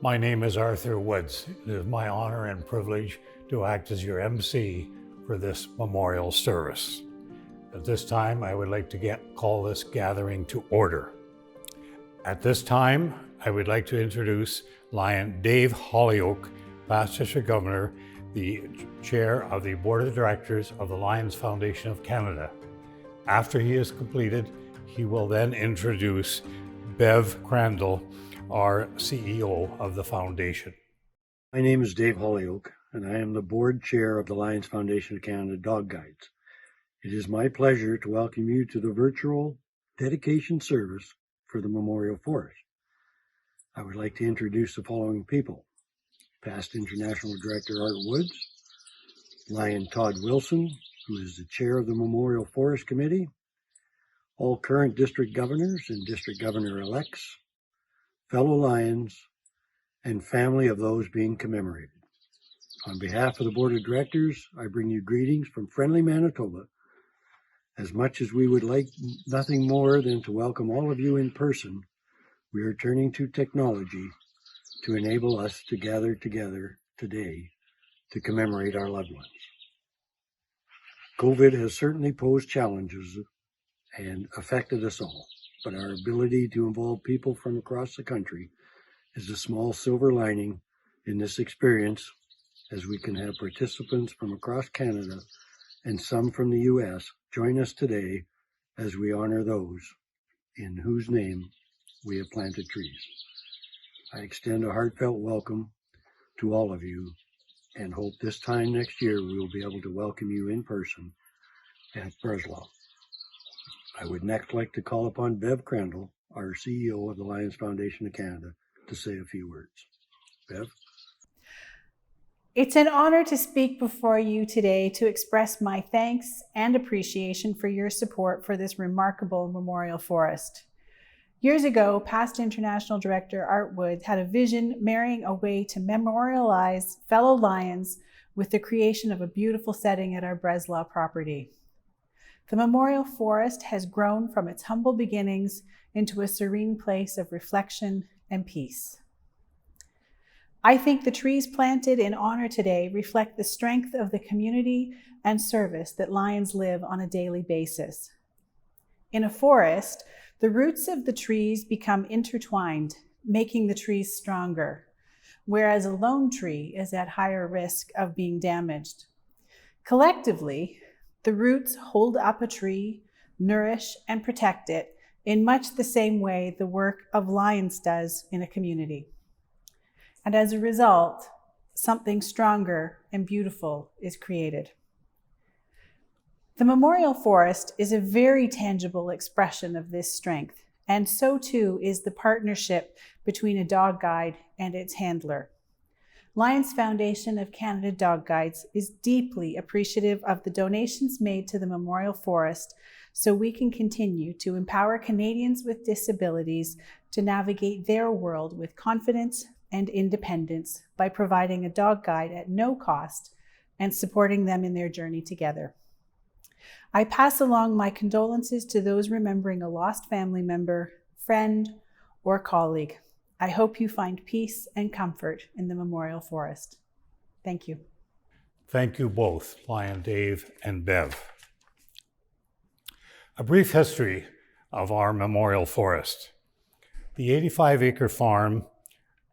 My name is Arthur Woods. It is my honor and privilege to act as your MC for this memorial service. At this time, I would like to call this gathering to order. At this time, I would like to introduce Lion Dave Hollyoak, past District Governor, the Chair of the Board of Directors of the Lions Foundation of Canada. After he is completed, he will then introduce Bev Crandall, our CEO of the foundation. My name is Dave Hollyoak, and I am the board chair of the Lions Foundation of Canada Dog Guides. It is my pleasure to welcome you to the virtual dedication service for the Memorial Forest. I would like to introduce the following people: past International Director Art Woods, Lion Todd Wilson, who is the chair of the Memorial Forest Committee, all current district governors and district governor-elects, fellow Lions, and family of those being commemorated. On behalf of the Board of Directors, I bring you greetings from friendly Manitoba. As much as we would like nothing more than to welcome all of you in person, we are turning to technology to enable us to gather together today to commemorate our loved ones. COVID has certainly posed challenges and affected us all, but our ability to involve people from across the country is a small silver lining in this experience, as we can have participants from across Canada and some from the U.S. join us today as we honor those in whose name we have planted trees. I extend a heartfelt welcome to all of you and hope this time next year we will be able to welcome you in person at Breslau. I would next like to call upon Bev Crandall, our CEO of the Lions Foundation of Canada, to say a few words. Bev? It's an honor to speak before you today to express my thanks and appreciation for your support for this remarkable memorial forest. Years ago, past International Director Art Woods had a vision marrying a way to memorialize fellow Lions with the creation of a beautiful setting at our Breslau property. The memorial forest has grown from its humble beginnings into a serene place of reflection and peace. I think the trees planted in honor today reflect the strength of the community and service that Lions live on a daily basis. In a forest, the roots of the trees become intertwined, making the trees stronger, whereas a lone tree is at higher risk of being damaged. Collectively, the roots hold up a tree, nourish, and protect it in much the same way the work of Lions does in a community. And as a result, something stronger and beautiful is created. The memorial forest is a very tangible expression of this strength, and so too is the partnership between a dog guide and its handler. Lions Foundation of Canada Dog Guides is deeply appreciative of the donations made to the Memorial Forest so we can continue to empower Canadians with disabilities to navigate their world with confidence and independence by providing a dog guide at no cost and supporting them in their journey together. I pass along my condolences to those remembering a lost family member, friend, or colleague. I hope you find peace and comfort in the Memorial Forest. Thank you. Thank you both, Lion Dave and Bev. A brief history of our memorial forest. The 85-acre farm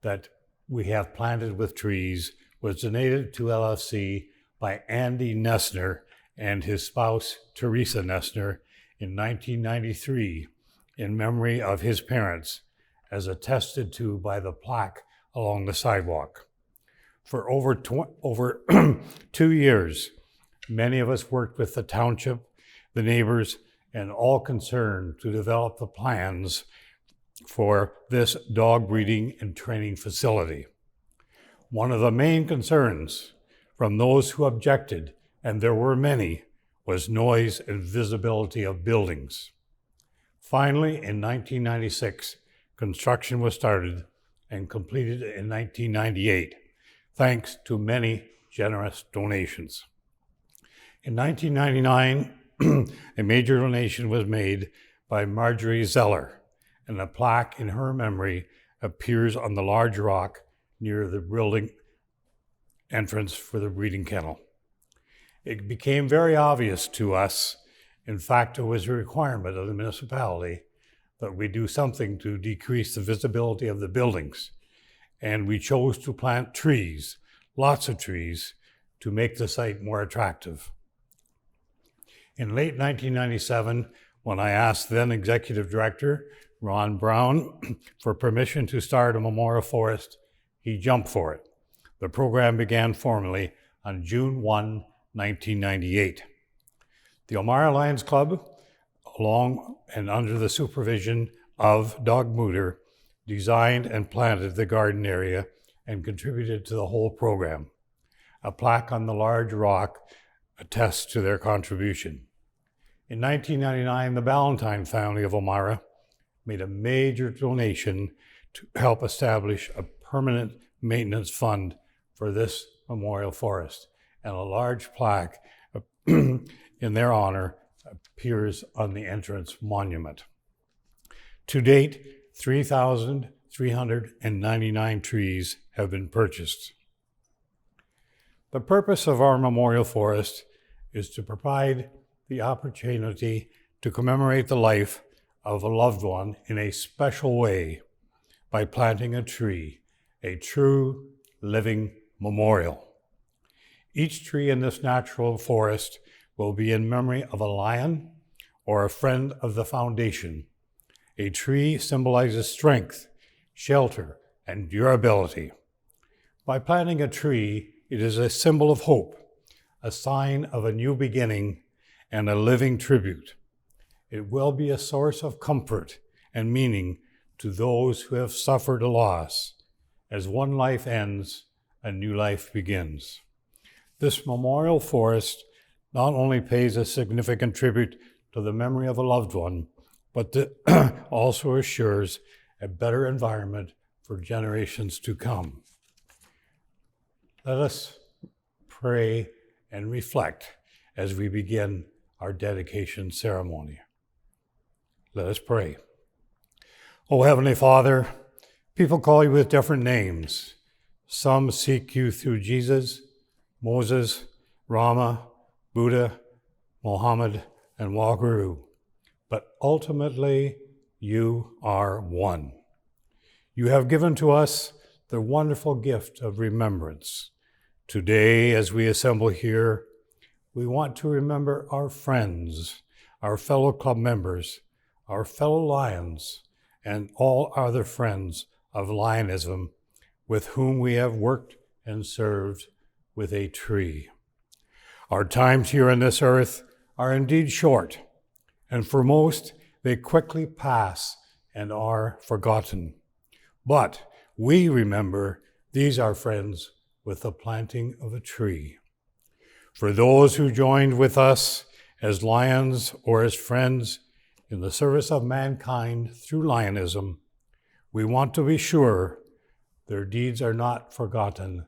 that we have planted with trees was donated to LFC by Andy Nessner and his spouse, Teresa Nessner, in 1993 in memory of his parents, as attested to by the plaque along the sidewalk. For over 2 years, many of us worked with the township, the neighbors, and all concerned to develop the plans for this dog breeding and training facility. One of the main concerns from those who objected, and there were many, was noise and visibility of buildings. Finally, in 1996, construction was started and completed in 1998, thanks to many generous donations. In 1999, a major donation was made by Marjorie Zeller, and a plaque in her memory appears on the large rock near the building entrance for the breeding kennel. It became very obvious to us, in fact, it was a requirement of the municipality, that we do something to decrease the visibility of the buildings. And we chose to plant trees, lots of trees, to make the site more attractive. In late 1997, when I asked then Executive Director Ron Brown for permission to start a memorial forest, he jumped for it. The program began formally on June 1, 1998. The Elmira Lions Club, along and under the supervision of Doug Mutter, designed and planted the garden area and contributed to the whole program. A plaque on the large rock attests to their contribution. In 1999, the Ballantyne family of Elmira made a major donation to help establish a permanent maintenance fund for this memorial forest, and a large plaque in their honor appears on the entrance monument. To date, 3,399 trees have been purchased. The purpose of our memorial forest is to provide the opportunity to commemorate the life of a loved one in a special way by planting a tree, a true living memorial. Each tree in this natural forest will be in memory of a lion or a friend of the foundation. A tree symbolizes strength, shelter, and durability. By planting a tree, it is a symbol of hope, a sign of a new beginning, and a living tribute. It will be a source of comfort and meaning to those who have suffered a loss. As one life ends, a new life begins. This memorial forest not only pays a significant tribute to the memory of a loved one, but also assures a better environment for generations to come. Let us pray and reflect as we begin our dedication ceremony. Let us pray. O Heavenly Father, people call you with different names. Some seek you through Jesus, Moses, Rama, Buddha, Muhammad, and Wahguru. But ultimately, you are one. You have given to us the wonderful gift of remembrance. Today, as we assemble here, we want to remember our friends, our fellow club members, our fellow Lions, and all other friends of Lionism with whom we have worked and served with a tree. Our times here on this earth are indeed short, and for most, they quickly pass and are forgotten. But we remember these are friends with the planting of a tree. For those who joined with us as Lions or as friends in the service of mankind through Lionism, we want to be sure their deeds are not forgotten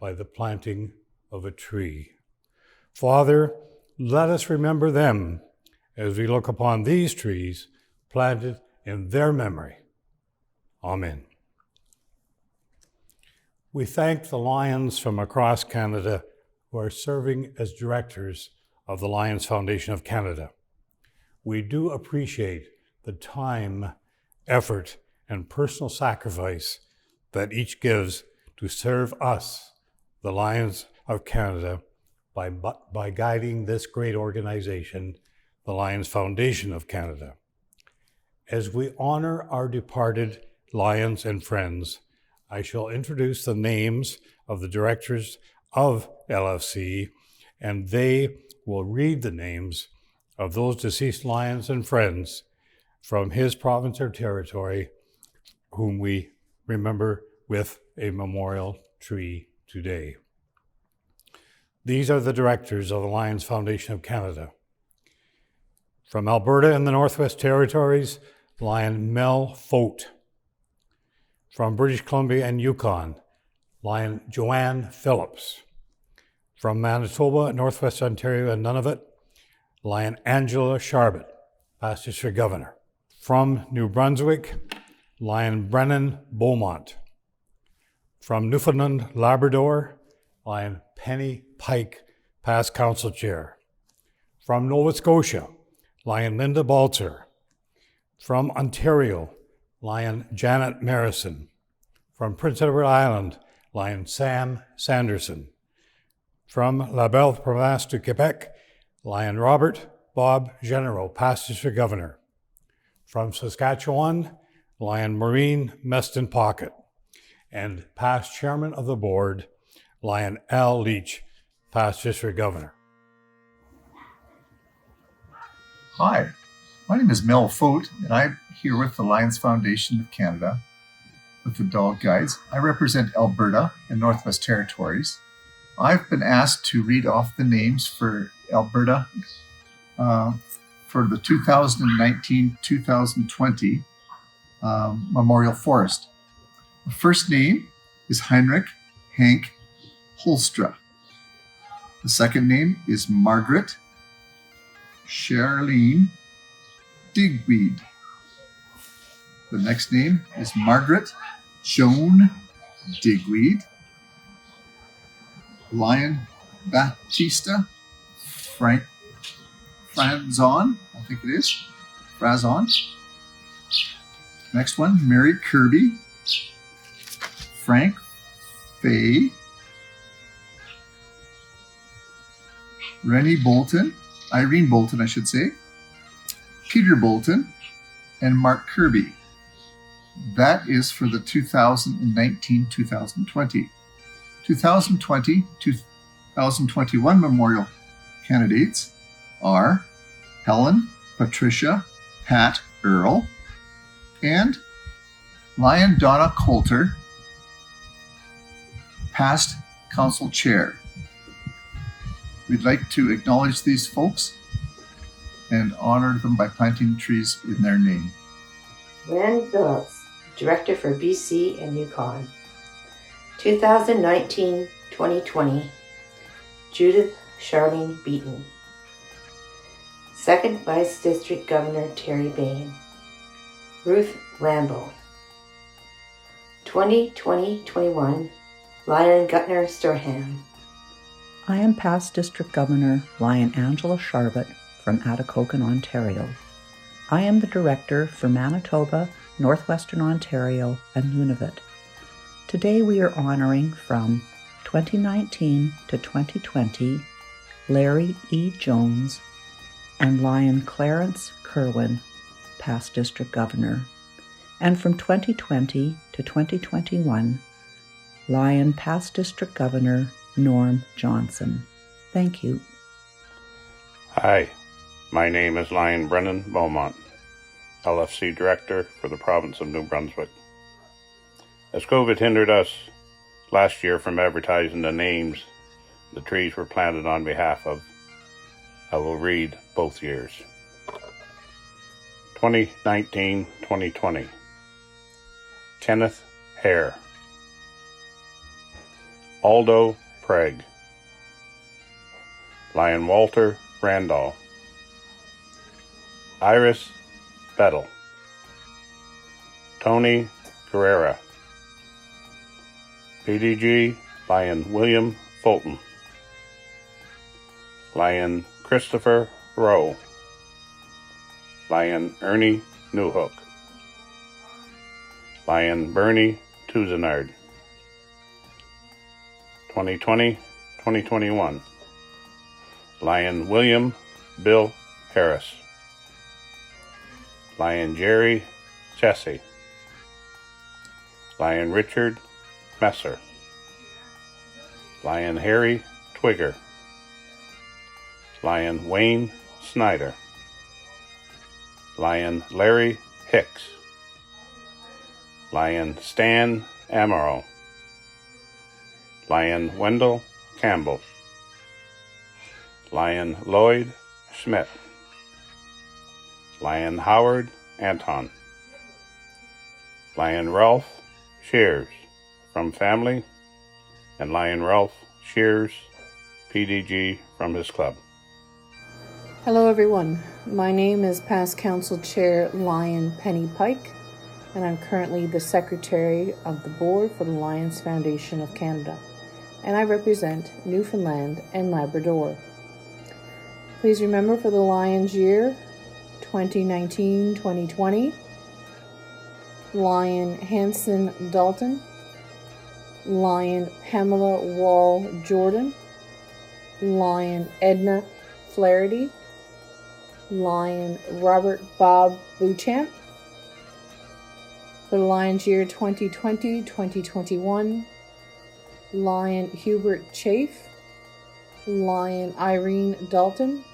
by the planting of a tree. Father, let us remember them as we look upon these trees planted in their memory. Amen. We thank the Lions from across Canada who are serving as directors of the Lions Foundation of Canada. We do appreciate the time, effort, and personal sacrifice that each gives to serve us, the Lions of Canada, by guiding this great organization, the Lions Foundation of Canada. As we honor our departed Lions and friends, I shall introduce the names of the directors of LFC, and they will read the names of those deceased Lions and friends from his province or territory whom we remember with a memorial tree today. These are the directors of the Lions Foundation of Canada. From Alberta and the Northwest Territories, Lion Mel Foat. From British Columbia and Yukon, Lion Joanne Phillips. From Manitoba, Northwest Ontario, and Nunavut, Lion Angela Sharbot, past district governor. From New Brunswick, Lion Brennan Beaumont. From Newfoundland, Labrador, Lion Penny Pike, past council chair. From Nova Scotia, Lion Linda Baltzer. From Ontario, Lion Janet Marissen. From Prince Edward Island, Lion Sam Sanderson. From La Belle Province du Quebec, Lion Robert Bob General, past district governor. From Saskatchewan, Lion Maureen Meston Pocket. And past chairman of the board, Lion Al Leach, past district governor. Hi, my name is Mel Foat, and I'm here with the Lions Foundation of Canada with the Dog Guides. I represent Alberta and Northwest Territories. I've been asked to read off the names for Alberta for the 2019-2020 Memorial Forest. The first name is Heinrich Hank Holstra. The second name is Margaret Charlene Digweed. The next name is Margaret Joan Digweed. Lion Baptista Franzon, I think it is. Frazon. Next one, Mary Kirby. Frank Fay. Rennie Bolton. Irene Bolton, I should say. Peter Bolton. And Mark Kirby. That is for the 2019-2020. 2020-2021 memorial candidates are Helen Patricia Pat Earl and Lion Donna Coulter, past council chair. We'd like to acknowledge these folks and honor them by planting trees in their name. Lynn Phillips, Director for BC and Yukon. 2019-2020, Judith Charlene Beaton. Second Vice District Governor Terry Bain. Ruth Lambeau. 2020-21, Lion Gutner Storham. I am past District Governor Lion Angela Sharbot from Atikokan, Ontario. I am the Director for Manitoba, Northwestern Ontario, and Nunavut. Today we are honoring from 2019 to 2020 Larry E. Jones and Lion Clarence Kerwin, past District Governor, and from 2020 to 2021 Lion past District Governor Norm Johnson. Thank you. Hi, my name is Lion Brennan Beaumont, LFC Director for the province of New Brunswick. As COVID hindered us last year from advertising the names the trees were planted on behalf of, I will read both years. 2019-2020, Kenneth Hare, Aldo Prague, Lion Walter Randall, Iris Bettel, Tony Carrera, PDG Lion William Fulton, Lion Christopher Rowe, Lion Ernie Newhook, Lion Bernie Tuzenard. 2020-2021, Lion William Bill Harris, Lion Jerry Chessie, Lion Richard Messer, Lion Harry Twigger, Lion Wayne Snyder, Lion Larry Hicks, Lion Stan Amaro, Lion Wendell Campbell, Lion Lloyd Schmidt, Lion Howard Anton, Lion Ralph Shears from family, and Lion Ralph Shears, PDG from his club. Hello everyone, my name is past council chair Lion Penny Pike, and I'm currently the Secretary of the Board for the Lions Foundation of Canada, and I represent Newfoundland and Labrador. Please remember, for the Lions year 2019-2020, Lion Hanson Dalton, Lion Pamela Wall Jordan, Lion Edna Flaherty, Lion Robert Bob Beauchamp. For the Lions year 2020-2021, Lion Hubert Chafe, Lion Irene Dalton,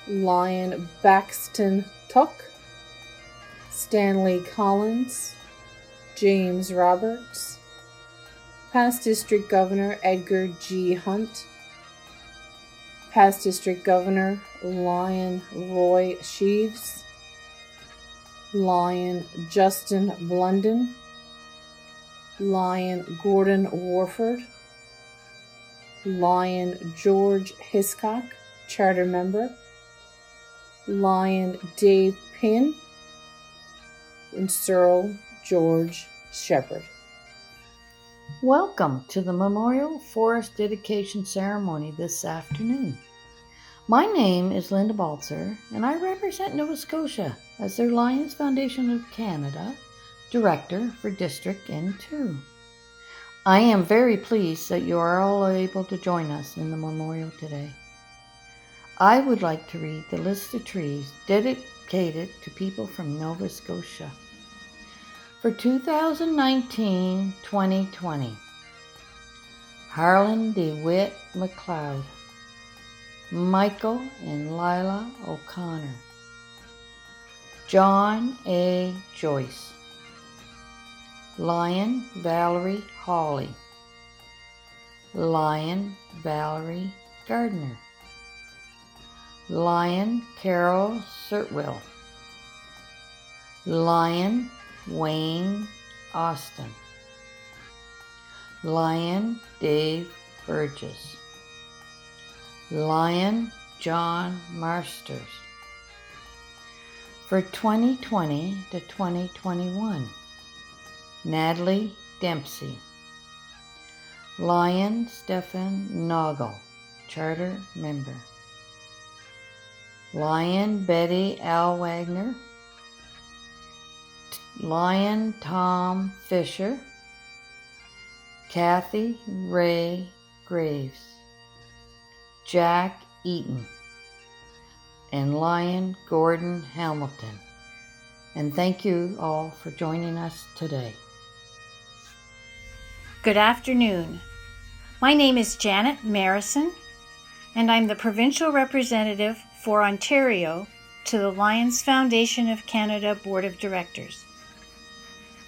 Lion Baxton Tuck, Stanley Collins, James Roberts, past District Governor Edgar G. Hunt, past District Governor Lion Roy Sheaves, Lion Justin Blunden, Lion Gordon Warford, Lion George Hiscock, Charter Member, Lion Dave Pinn, and Cyril George Shepherd. Welcome to the Memorial Forest Dedication Ceremony this afternoon. My name is Linda Baltzer, and I represent Nova Scotia as their Lions Foundation of Canada Director for District N2. I am very pleased that you are all able to join us in the memorial today. I would like to read the list of trees dedicated to people from Nova Scotia. For 2019-2020, Harlan DeWitt McLeod, Michael and Lila O'Connor, John A. Joyce, Lion Valerie Hawley, Lion Valerie Gardner, Lion Carol Sirtwell, Lion Wayne Austin, Lion Dave Burgess, Lion John Marsters. For 2020 to 2021, Natalie Dempsey, Lion Stefan Noggle, Charter Member, Lion Betty Al Wagner, Lion Tom Fisher, Kathy Ray Graves, Jack Eaton, and Lion Gordon Hamilton. And thank you all for joining us today. Good afternoon. My name is Janet Marissen, and I'm the Provincial Representative for Ontario to the Lions Foundation of Canada Board of Directors.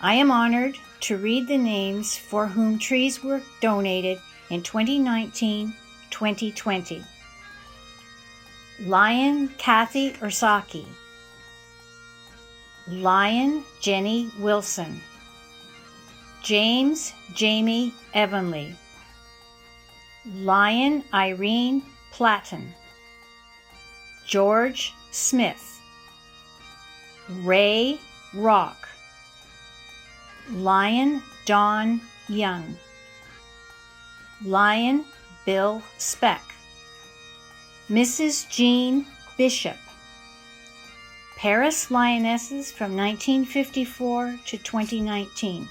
I am honored to read the names for whom trees were donated in 2019-2020. Lion Kathy Ursaki, Lion Jenny Wilson, James Jamie Evanley, Lion Irene Platten, George Smith, Ray Rock, Lion Don Young, Lion Bill Speck, Mrs. Jean Bishop, Paris Lionesses from 1954 to 2019,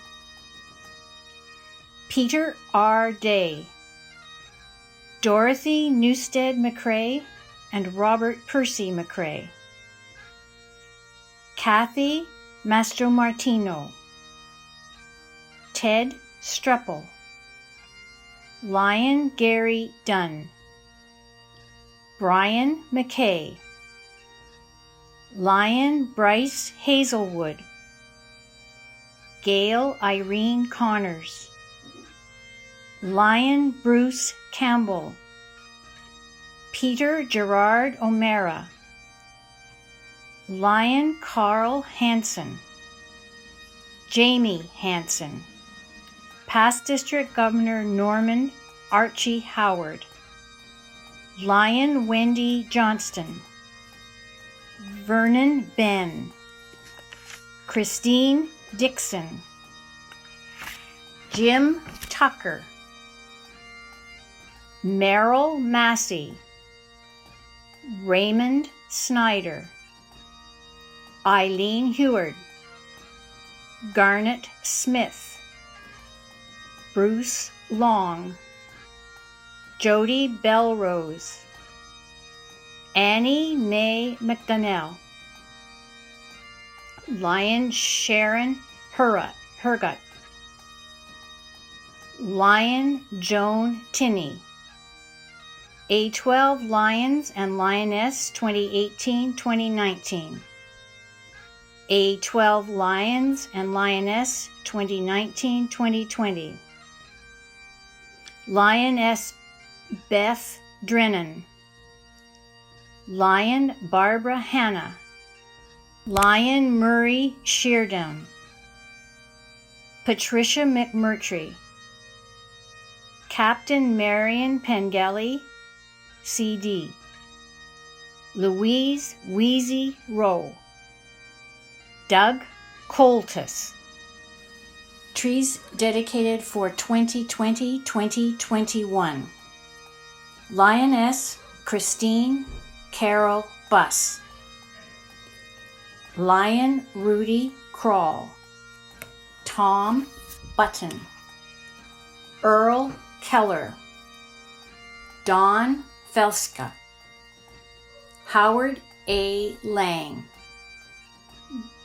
Peter R. Day, Dorothy Newstead McCrae and Robert Percy McCrae, Kathy Mastromartino, Ted Streppel, Lion Gary Dunn, Brian McKay, Lion Bryce Hazelwood, Gail Irene Connors, Lion Bruce Campbell, Peter Gerard O'Mara, Lion Carl Hansen, Jamie Hansen, past District Governor Norman Archie Howard, Lion Wendy Johnston, Vernon Ben, Christine Dixon, Jim Tucker, Merrill Massey, Raymond Snyder, Eileen Heward, Garnet Smith, Bruce Long, Jody Belrose, Annie Mae McDonnell, Lion Sharon Hergut, Lion Joan Tinney, A12 Lions and Lioness 2018-2019, A12 Lions and Lioness 2019-2020, Lioness Beth Drennan, Lion Barbara Hanna, Lion Murray Sheardown, Patricia McMurtry, Captain Marion Pengelly, CD, Louise Wheezy Rowe, Doug Coltus. Trees dedicated for 2020-2021. Lioness Christine Carol Buss, Lion Rudy Crawl, Tom Button, Earl Keller, Don Felska, Howard A. Lang,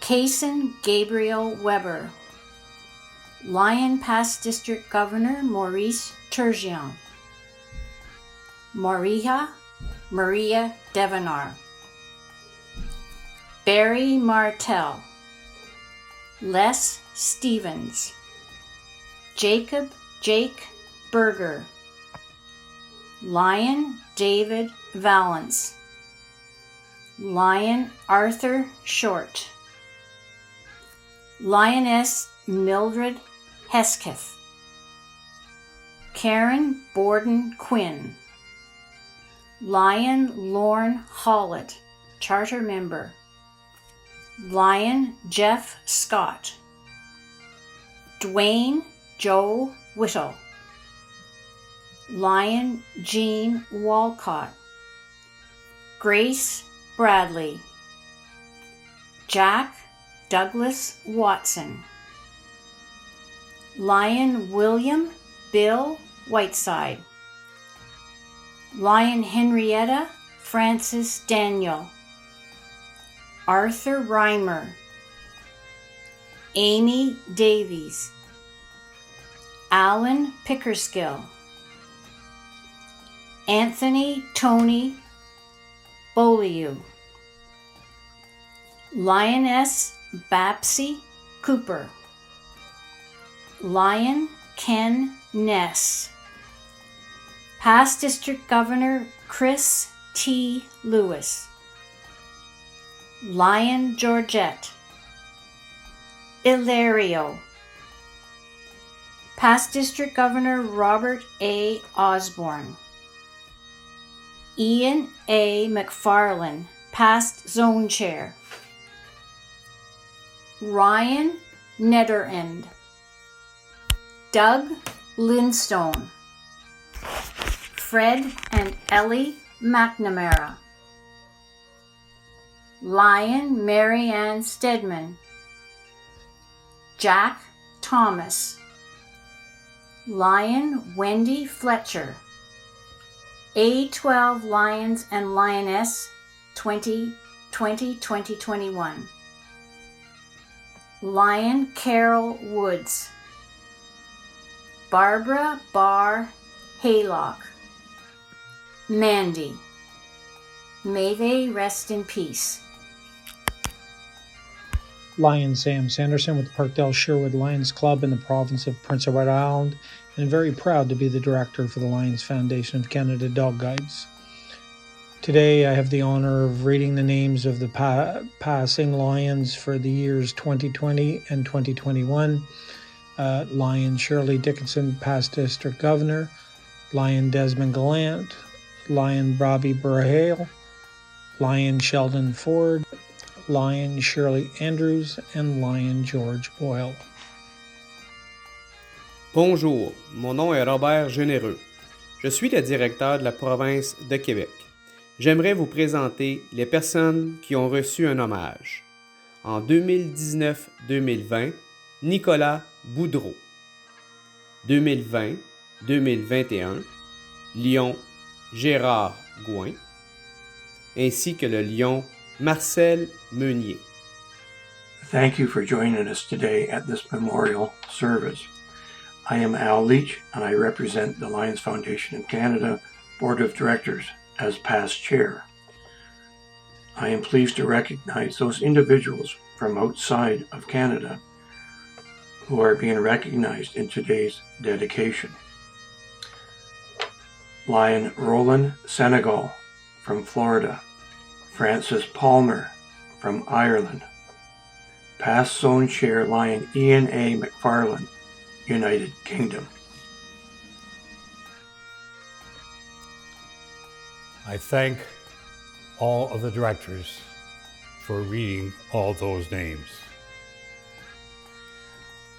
Kaysen Gabriel Weber, Lion Pass District Governor Maurice Turgeon, Maria Devenar, Barry Martell, Les Stevens, Jake Berger, Lion David Valance, Lion Arthur Short, Lioness Mildred Hesketh, Karen Borden Quinn, Lion Lorne Hollett, Charter Member, Lion Jeff Scott, Dwayne Joe Whittle, Lion Jean Walcott, Grace Bradley, Jack Douglas Watson, Lion William Bill Whiteside, Lion Henrietta Francis Daniel, Arthur Reimer, Amy Davies, Alan Pickerskill, Anthony Tony Beaulieu, Lioness Babsy Cooper, Lion Ken Ness, Past District Governor Chris T. Lewis, Lion Georgette, Ilario, Past District Governor Robert A. Osborne, Ian A. McFarlane, Past Zone Chair, Ryan Netherend, Doug Lindstone, Fred and Ellie McNamara, Lion Mary Ann Stedman, Jack Thomas, Lion Wendy Fletcher, A12 Lions and Lioness 2020-2021, Lion Carol Woods, Barbara Barr Haylock, Mandy. May they rest in peace. Lion Sam Sanderson with the Parkdale Sherwood Lions Club in the province of Prince Edward Island, and very proud to be the director for the Lions Foundation of Canada Dog Guides. Today I have the honor of reading the names of the passing Lions for the years 2020 and 2021. Lion Shirley Dickinson, past District Governor, Lion Desmond Gallant, Lion Bobby Burhale, Lion Sheldon Ford, Lion Shirley Andrews, and Lion George Boyle. Bonjour, mon nom est Robert Généreux. Je suis le directeur de la province de Québec. J'aimerais vous présenter les personnes qui ont reçu un hommage. En 2019-2020, Nicolas Boudreau. 2020-2021, lion Gérard Gouin, ainsi que le lion Marcel Meunier. Thank you for joining us today at this memorial service. I am Al Leach, and I represent the Lions Foundation of Canada Board of Directors as past chair. I am pleased to recognize those individuals from outside of Canada who are being recognized in today's dedication. Lion Roland Senegal from Florida, Francis Palmer from Ireland, past Zone Chair Lion Ian A. McFarland, United Kingdom. I thank all of the directors for reading all those names.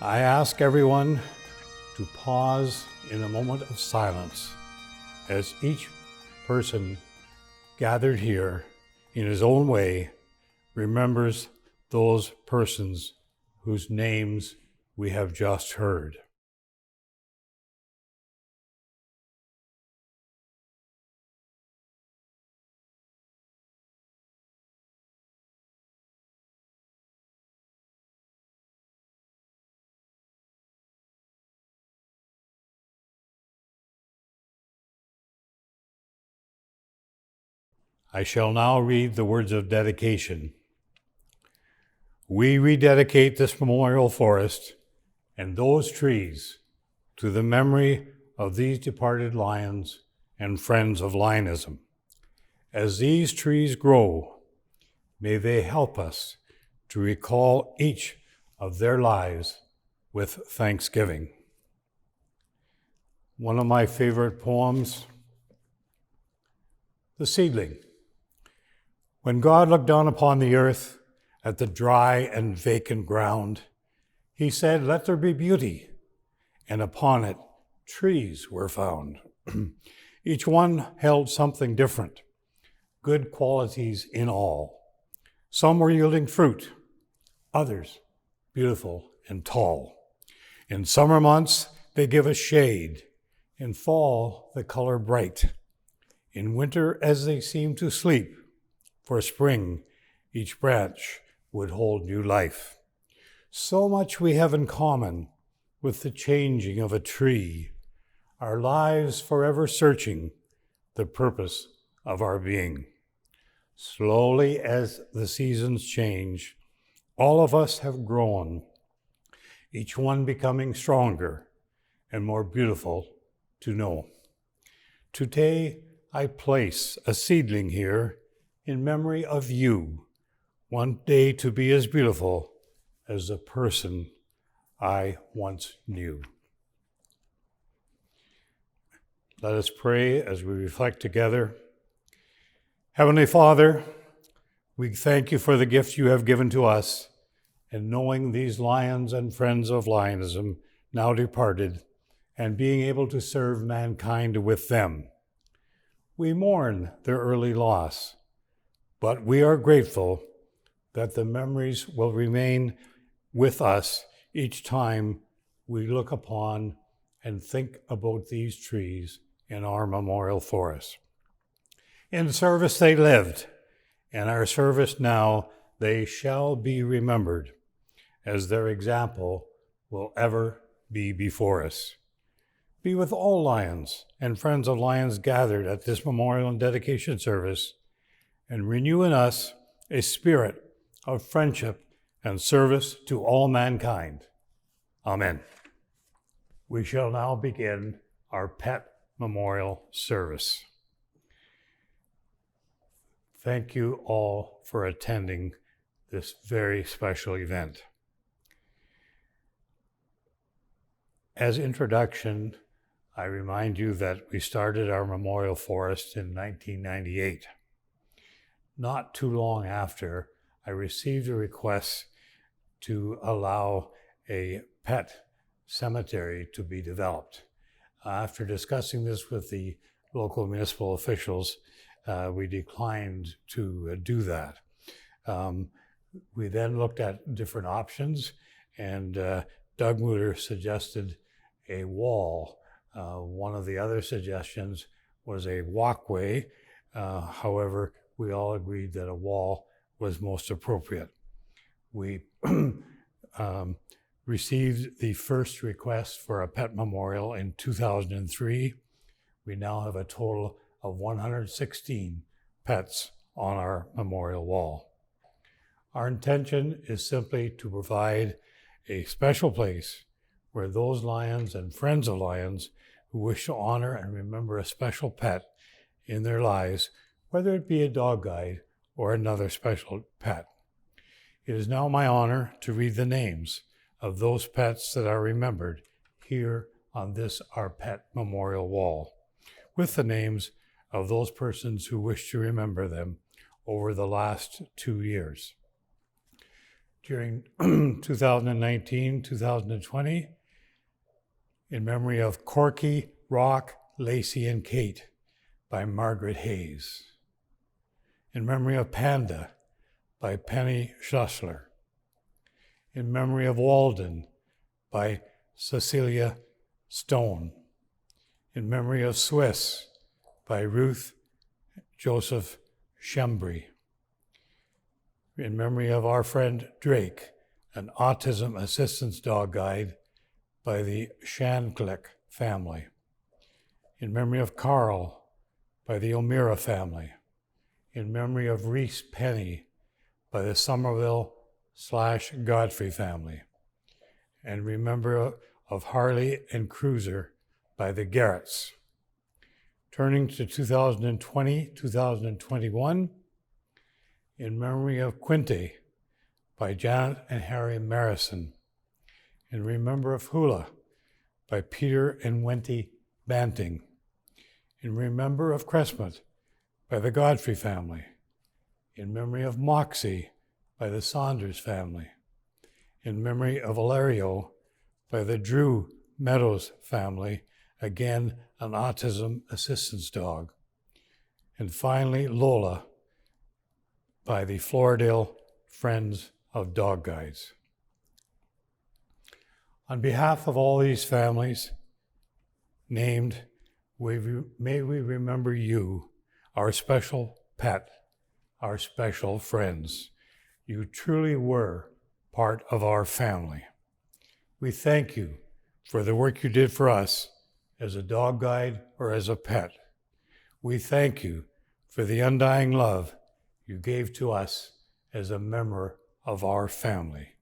I ask everyone to pause in a moment of silence as each person gathered here in his own way remembers those persons whose names we have just heard. I shall now read the words of dedication. We rededicate this memorial forest and those trees to the memory of these departed lions and friends of Lionism. As these trees grow, may they help us to recall each of their lives with thanksgiving. One of my favorite poems, The Seedling. When God looked down upon the earth at the dry and vacant ground, he said, "Let there be beauty," and upon it trees were found. Each one held something different, good qualities in all. Some were yielding fruit, others beautiful and tall. In summer months, they give us shade. In fall, the color bright. In winter, as they seem to sleep, for spring, each branch would hold new life. So much we have in common with the changing of a tree, our lives forever searching the purpose of our being. Slowly, as the seasons change, all of us have grown, each one becoming stronger and more beautiful to know. Today, I place a seedling here in memory of you, one day to be as beautiful as the person I once knew. Let us pray as we reflect together. Heavenly Father, we thank you for the gift you have given to us, and knowing these lions and friends of Lionism now departed, and being able to serve mankind with them. We mourn their early loss, but we are grateful that the memories will remain with us each time we look upon and think about these trees in our memorial forest. In service they lived, in our service now they shall be remembered, as their example will ever be before us. Be with all lions and friends of lions gathered at this memorial and dedication service, and renew in us a spirit of friendship and service to all mankind. Amen. We shall now begin our pet memorial service. Thank you all for attending this very special event. As introduction, I remind you that we started our memorial forest in 1998. Not too long after, I received a request to allow a pet cemetery to be developed. After discussing this with the local municipal officials, we declined to do that. We then looked at different options, and Doug Mutter suggested a wall. One of the other suggestions was a walkway. However, we all agreed that a wall was most appropriate. We received the first request for a pet memorial in 2003. We now have a total of 116 pets on our memorial wall. Our intention is simply to provide a special place where those lions and friends of lions who wish to honor and remember a special pet in their lives, whether it be a dog guide or another special pet. It is now my honor to read the names of those pets that are remembered here on this Our Pet Memorial Wall, with the names of those persons who wish to remember them over the last 2 years. During 2019-2020, in memory of Corky, Rock, Lacey, and Kate by Margaret Hayes. In memory of Panda by Penny Schussler. In memory of Walden by Cecilia Stone. In memory of Swiss by Ruth Joseph Shembry. In memory of our friend Drake, an autism assistance dog guide by the Shanklick family. In memory of Carl by the O'Meara family. In memory of Reese Penny by the Somerville/Godfrey family. And remember of Harley and Cruiser by the Garretts. Turning to 2020-2021, in memory of Quinte by Janet and Harry Marissen. In remember of Hula by Peter and Wenty Banting. In remember of Cressmont by the Godfrey family. In memory of Moxie by the Saunders family. In memory of Valerio by the Drew Meadows family, again an autism assistance dog. And finally, Lola by the Floridale Friends of Dog Guides. On behalf of all these families named, may we remember you, our special pet, our special friends. You truly were part of our family. We thank you for the work you did for us as a dog guide or as a pet. We thank you for the undying love you gave to us as a member of our family.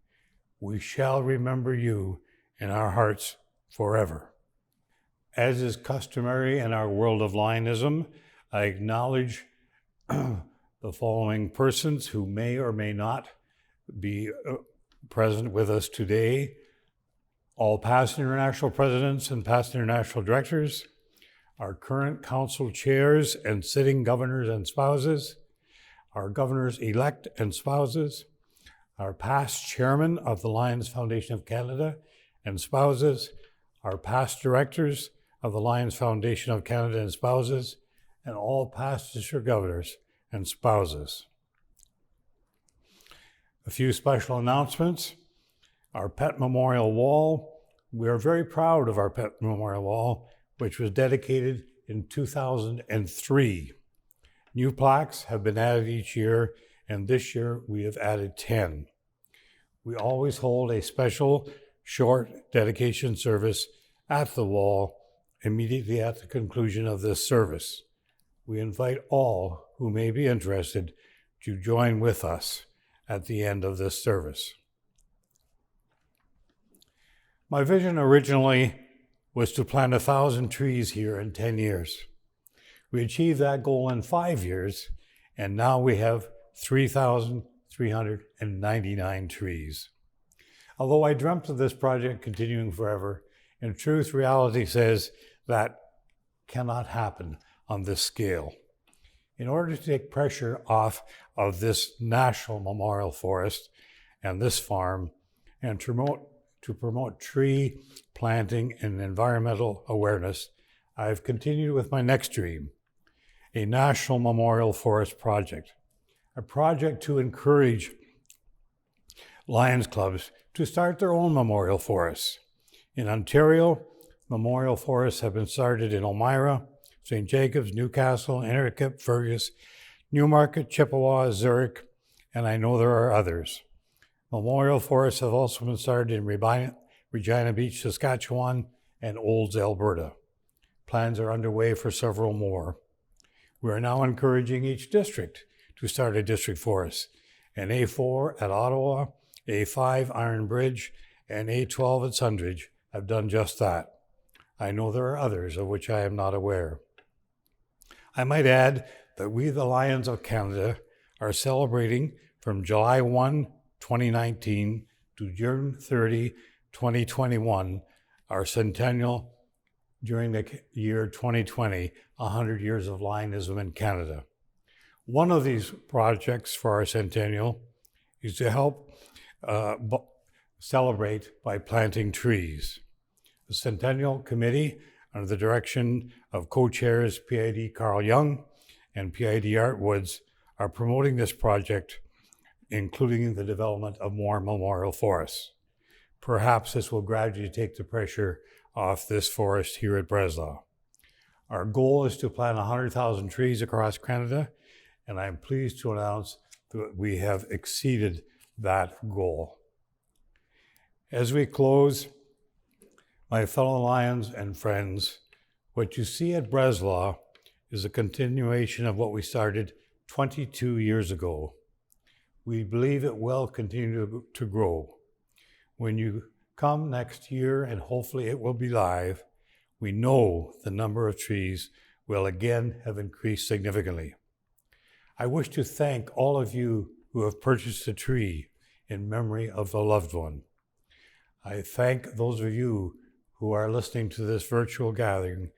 We shall remember you in our hearts forever. As is customary in our world of Lionism, I acknowledge the following persons who may or may not be present with us today. All past international presidents and past international directors, our current council chairs and sitting governors and spouses, our governors-elect and spouses, our past chairman of the Lions Foundation of Canada and spouses, our past directors of the Lions Foundation of Canada and spouses, and all past district governors and spouses. A few special announcements. Our Pet Memorial Wall. We are very proud of our Pet Memorial Wall, which was dedicated in 2003. New plaques have been added each year, and this year we have added 10. We always hold a special short dedication service at the wall immediately at the conclusion of this service. We invite all who may be interested to join with us at the end of this service. My vision originally was to plant 1,000 trees here in 10 years. We achieved that goal in 5 years, and now we have 3,399 trees. Although I dreamt of this project continuing forever, in truth, reality says that cannot happen on this scale. In order to take pressure off of this national memorial forest and this farm, and to promote tree planting and environmental awareness, I've continued with my next dream, a national memorial forest project, a project to encourage Lions clubs to start their own memorial forests. In Ontario, memorial forests have been started in Elmira, St. Jacobs, Newcastle, Innerkip, Fergus, Newmarket, Chippewa, Zurich, and I know there are others. Memorial forests have also been started in Regina Beach, Saskatchewan, and Olds, Alberta. Plans are underway for several more. We are now encouraging each district to start a district forest, and A4 at Ottawa, A5 Iron Bridge, and A12 at Sundridge have done just that. I know there are others of which I am not aware. I might add that we, the Lions of Canada, are celebrating from July 1, 2019 to June 30, 2021, our centennial during the year 2020, 100 years of Lionism in Canada. One of these projects for our centennial is to help celebrate by planting trees. The Centennial Committee, under the direction of co-chairs PID Carl Young and PID Art Woods, are promoting this project, including the development of more memorial forests. Perhaps this will gradually take the pressure off this forest here at Breslau. Our goal is to plant 100,000 trees across Canada, and I'm pleased to announce that we have exceeded that goal. As we close, my fellow Lions and friends, what you see at Breslau is a continuation of what we started 22 years ago. We believe it will continue to grow. When you come next year, and hopefully it will be live, we know the number of trees will again have increased significantly. I wish to thank all of you who have purchased a tree in memory of a loved one. I thank those of you who are listening to this virtual gathering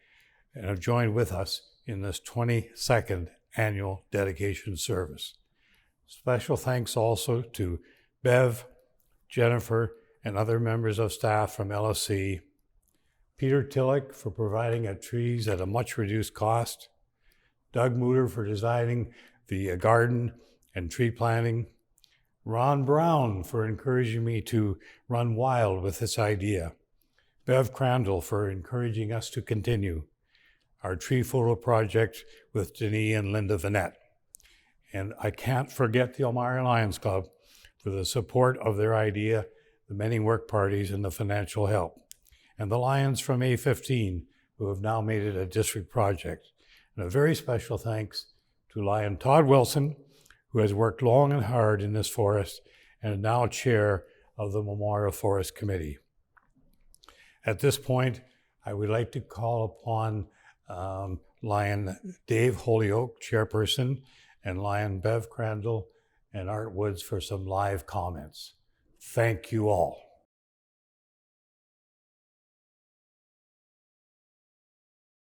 and have joined with us in this 22nd annual dedication service. Special thanks also to Bev, Jennifer, and other members of staff from LSC, Peter Tillich for providing trees at a much reduced cost, Doug Mooter for designing the garden and tree planting, Ron Brown for encouraging me to run wild with this idea, Bev Crandall for encouraging us to continue our tree photo project with Denis and Linda Vanette. And I can't forget the Elmira Lions Club for the support of their idea, the many work parties, and the financial help. And the Lions from A15, who have now made it a district project. And a very special thanks to Lion Todd Wilson, who has worked long and hard in this forest and is now chair of the Memorial Forest Committee. At this point, I would like to call upon Lion Dave Holyoke, chairperson, and Lion Bev Crandall and Art Woods for some live comments. Thank you all.